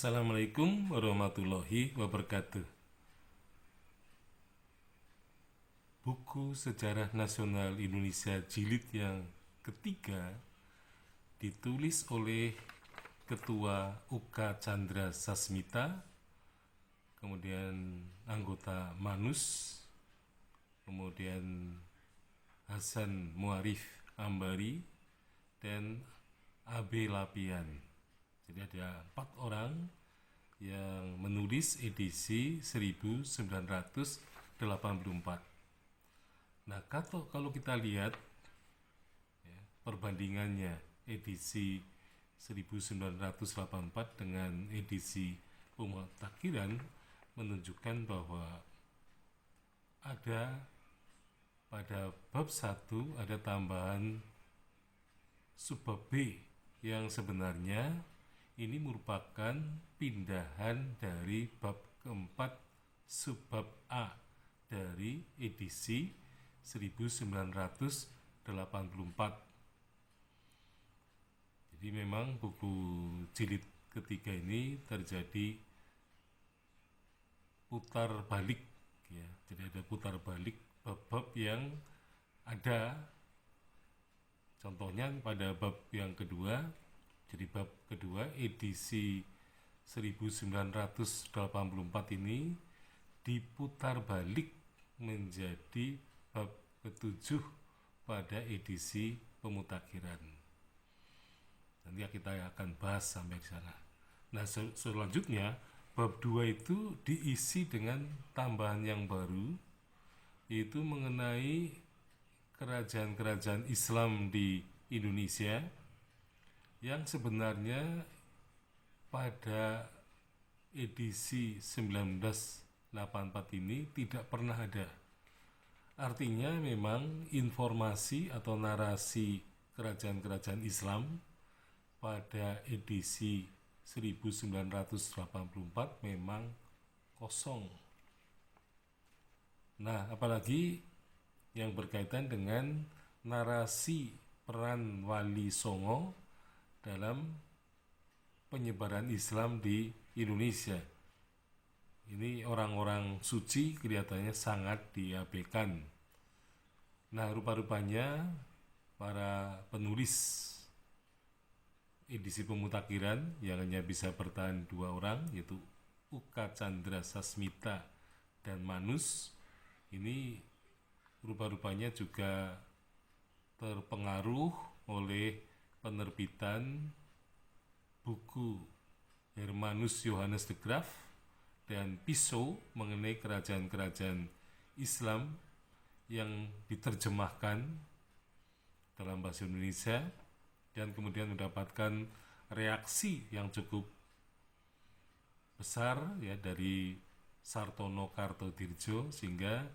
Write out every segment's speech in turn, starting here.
Assalamualaikum warahmatullahi wabarakatuh. Buku Sejarah Nasional Indonesia jilid yang ketiga ditulis oleh Ketua UK Chandra Sasmita, kemudian anggota Manus, kemudian Hasan Muarif Ambari, dan AB Lapian. Jadi ada 4 orang yang menulis edisi 1984. Nah, kalau kita lihat ya, perbandingannya edisi 1984 dengan edisi pemutakhiran menunjukkan bahwa ada pada bab 1 ada tambahan subbab B yang sebenarnya ini merupakan pindahan dari bab keempat subbab A dari edisi 1984. Jadi memang buku jilid ketiga ini terjadi putar balik ya. Jadi ada putar balik bab-bab yang ada. Contohnya pada bab yang kedua, jadi bab kedua edisi 1984 ini diputar balik menjadi bab ketujuh pada edisi pemutakhiran. Nanti kita akan bahas sampai ke sana. Nah, selanjutnya bab 2 itu diisi dengan tambahan yang baru, yaitu mengenai kerajaan-kerajaan Islam di Indonesia yang sebenarnya pada edisi 1984 ini tidak pernah ada. Artinya memang informasi atau narasi kerajaan-kerajaan Islam pada edisi 1984 memang kosong. Nah, apalagi yang berkaitan dengan narasi peran Wali Songo dalam penyebaran Islam di Indonesia. Ini orang-orang suci kelihatannya sangat diabaikan. Nah, rupa-rupanya para penulis edisi pemutakhiran yang hanya bisa bertahan 2 orang, yaitu UK Chandra Sasmita dan Manus, ini rupa-rupanya juga terpengaruh oleh penerbitan buku Hermanus Johannes de Graaf dan Piso mengenai kerajaan-kerajaan Islam yang diterjemahkan dalam bahasa Indonesia dan kemudian mendapatkan reaksi yang cukup besar ya dari Sartono Kartodirjo, sehingga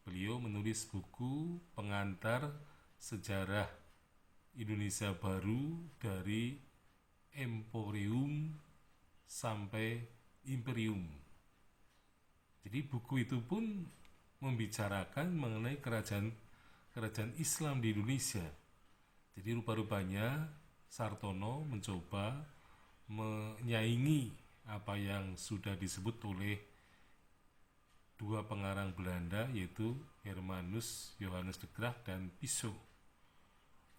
beliau menulis buku pengantar sejarah Indonesia baru dari Emporium sampai Imperium. Jadi buku itu pun membicarakan mengenai kerajaan Islam di Indonesia. Jadi rupa-rupanya Sartono mencoba menyaingi apa yang sudah disebut oleh 2 pengarang Belanda, yaitu Hermanus Johannes de Graaf dan Piso.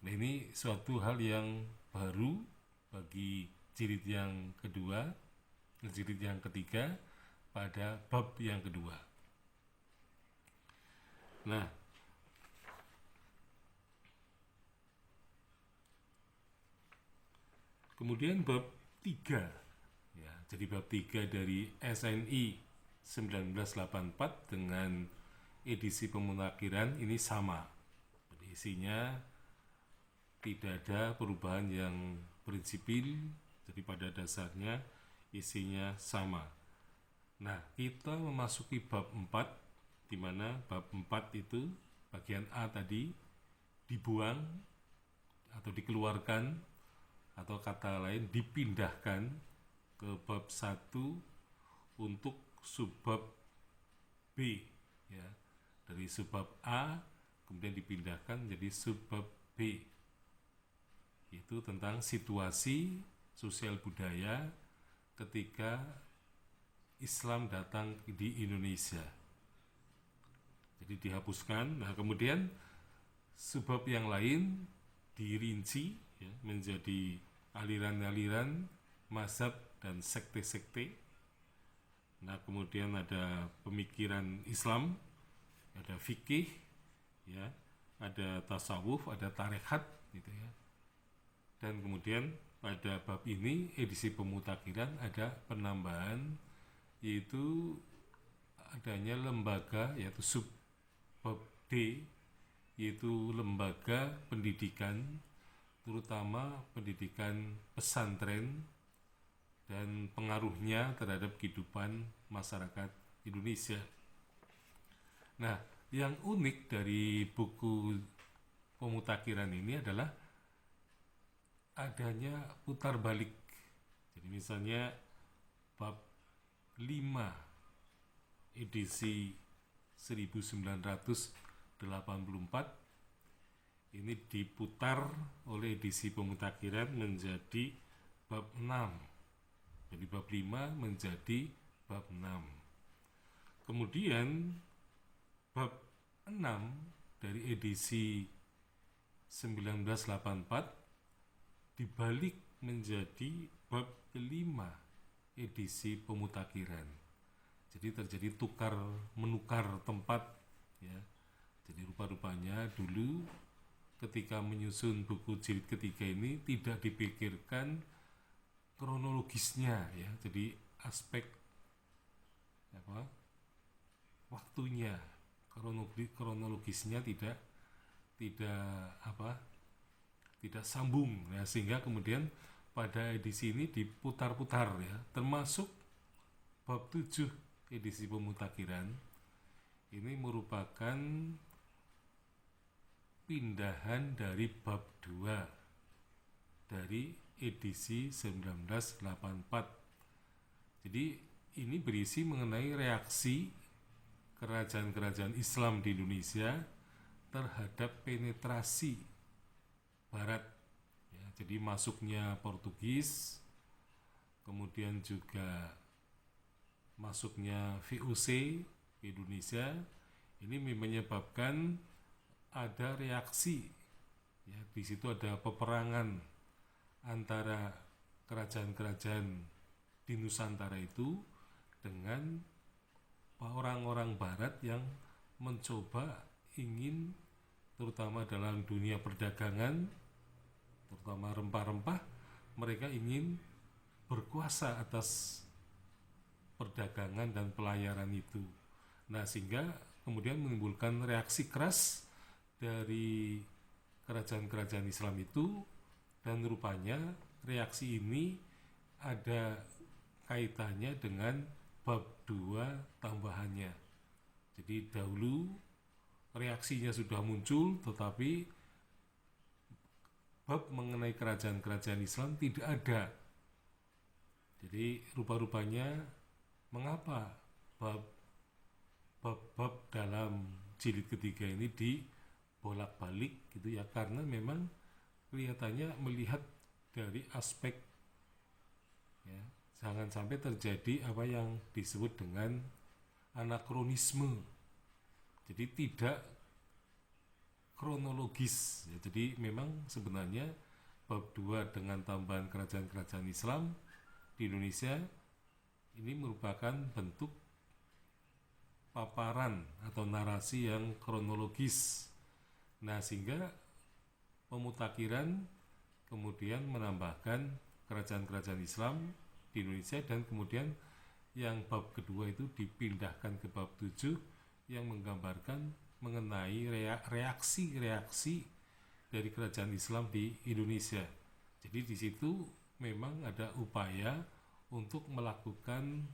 Nah, ini suatu hal yang baru bagi jilid yang kedua, jilid yang ketiga pada bab yang kedua. Nah, kemudian bab 3 ya, jadi bab 3 dari SNI 1984 dengan edisi pemutakhiran ini sama. Jadi isinya tidak ada perubahan yang prinsipil, jadi pada dasarnya isinya sama. Nah, kita memasuki bab 4, di mana bab 4 itu bagian A tadi dibuang atau dikeluarkan, atau kata lain dipindahkan ke bab 1 untuk subbab B ya. Dari subbab A kemudian dipindahkan jadi subbab B, yaitu tentang situasi sosial budaya ketika Islam datang di Indonesia. Jadi dihapuskan. Nah, kemudian sebab yang lain dirinci ya, menjadi aliran-aliran, mazhab dan sekte-sekte. Nah, kemudian ada pemikiran Islam, ada fikih, ya, ada tasawuf, ada tarekat, gitu ya. Dan kemudian pada bab ini edisi pemutakhiran ada penambahan, yaitu adanya lembaga, yaitu sub bab D, yaitu lembaga pendidikan, terutama pendidikan pesantren dan pengaruhnya terhadap kehidupan masyarakat Indonesia. Nah, yang unik dari buku pemutakhiran ini adalah adanya putar balik. Jadi misalnya bab 5 edisi 1984 ini diputar oleh edisi pemutakhiran menjadi bab 6. Jadi bab 5 menjadi bab 6. Kemudian bab 6 dari edisi 1984 dibalik menjadi bab kelima edisi pemutakhiran. Jadi terjadi tukar menukar tempat ya. Jadi rupa-rupanya dulu ketika menyusun buku jilid ketiga ini tidak dipikirkan kronologisnya ya. Jadi aspek waktunya, kronologisnya tidak sambung ya, sehingga kemudian pada edisi ini diputar-putar ya, termasuk bab 7 edisi pemutakhiran ini merupakan pindahan dari bab 2 dari edisi 1984. Jadi ini berisi mengenai reaksi kerajaan-kerajaan Islam di Indonesia terhadap penetrasi Barat ya, jadi masuknya Portugis, kemudian juga masuknya VOC ke Indonesia, ini menyebabkan ada reaksi ya, di situ ada peperangan antara kerajaan-kerajaan di Nusantara itu dengan orang-orang Barat yang mencoba ingin, terutama dalam dunia perdagangan, terutama rempah-rempah, mereka ingin berkuasa atas perdagangan dan pelayaran itu. Nah, sehingga kemudian menimbulkan reaksi keras dari kerajaan-kerajaan Islam itu, dan rupanya reaksi ini ada kaitannya dengan bab 2 tambahannya. Jadi dahulu reaksinya sudah muncul, tetapi bab mengenai kerajaan-kerajaan Islam tidak ada. Jadi rupa-rupanya mengapa bab dalam jilid ketiga ini dibolak-balik gitu ya, karena memang kelihatannya melihat dari aspek ya, jangan sampai terjadi apa yang disebut dengan anakronisme. Jadi tidak kronologis ya. Jadi memang sebenarnya bab 2 dengan tambahan kerajaan-kerajaan Islam di Indonesia ini merupakan bentuk paparan atau narasi yang kronologis. Nah, sehingga pemutakhiran kemudian menambahkan kerajaan-kerajaan Islam di Indonesia, dan kemudian yang bab kedua itu dipindahkan ke bab 7 yang menggambarkan mengenai reaksi-reaksi dari kerajaan Islam di Indonesia. Jadi di situ memang ada upaya untuk melakukan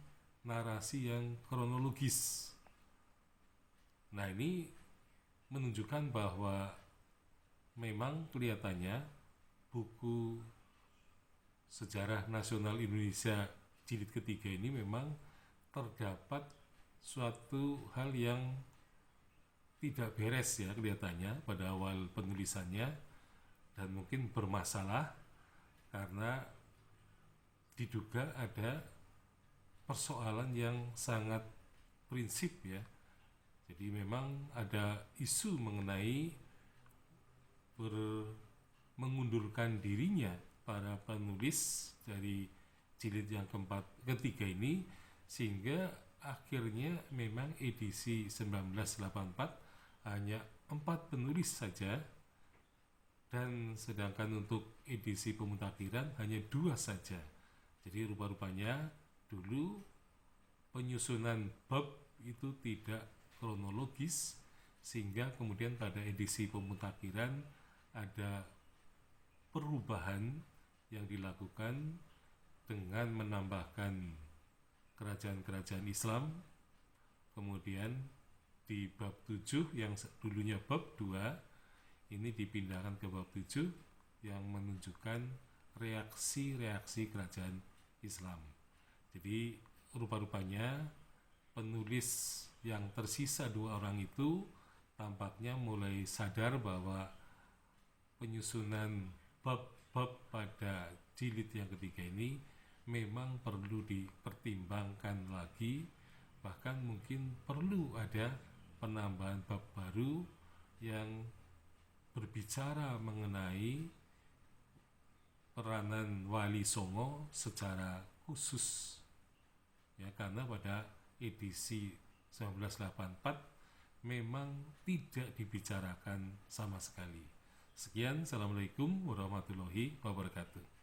narasi yang kronologis. Nah, ini menunjukkan bahwa memang kelihatannya buku Sejarah Nasional Indonesia jilid ketiga ini memang terdapat suatu hal yang tidak beres ya kelihatannya pada awal penulisannya, dan mungkin bermasalah karena diduga ada persoalan yang sangat prinsip ya. Jadi memang ada isu mengenai mengundurkan dirinya para penulis dari jilid yang ketiga ini, sehingga akhirnya memang edisi 1984 hanya 4 penulis saja, dan sedangkan untuk edisi pemutakhiran hanya 2 saja. Jadi rupa-rupanya dulu penyusunan bab itu tidak kronologis, sehingga kemudian pada edisi pemutakhiran ada perubahan yang dilakukan dengan menambahkan kerajaan-kerajaan Islam. Kemudian di bab 7 yang dulunya bab 2 ini dipindahkan ke bab 7 yang menunjukkan reaksi-reaksi kerajaan Islam. Jadi rupa-rupanya penulis yang tersisa 2 orang itu tampaknya mulai sadar bahwa penyusunan bab-bab pada jilid yang ketiga ini memang perlu dipertimbangkan lagi, bahkan mungkin perlu ada penambahan bab baru yang berbicara mengenai peranan Wali Songo secara khusus ya, karena pada edisi 1984 memang tidak dibicarakan sama sekali. Sekian, Assalamualaikum warahmatullahi wabarakatuh.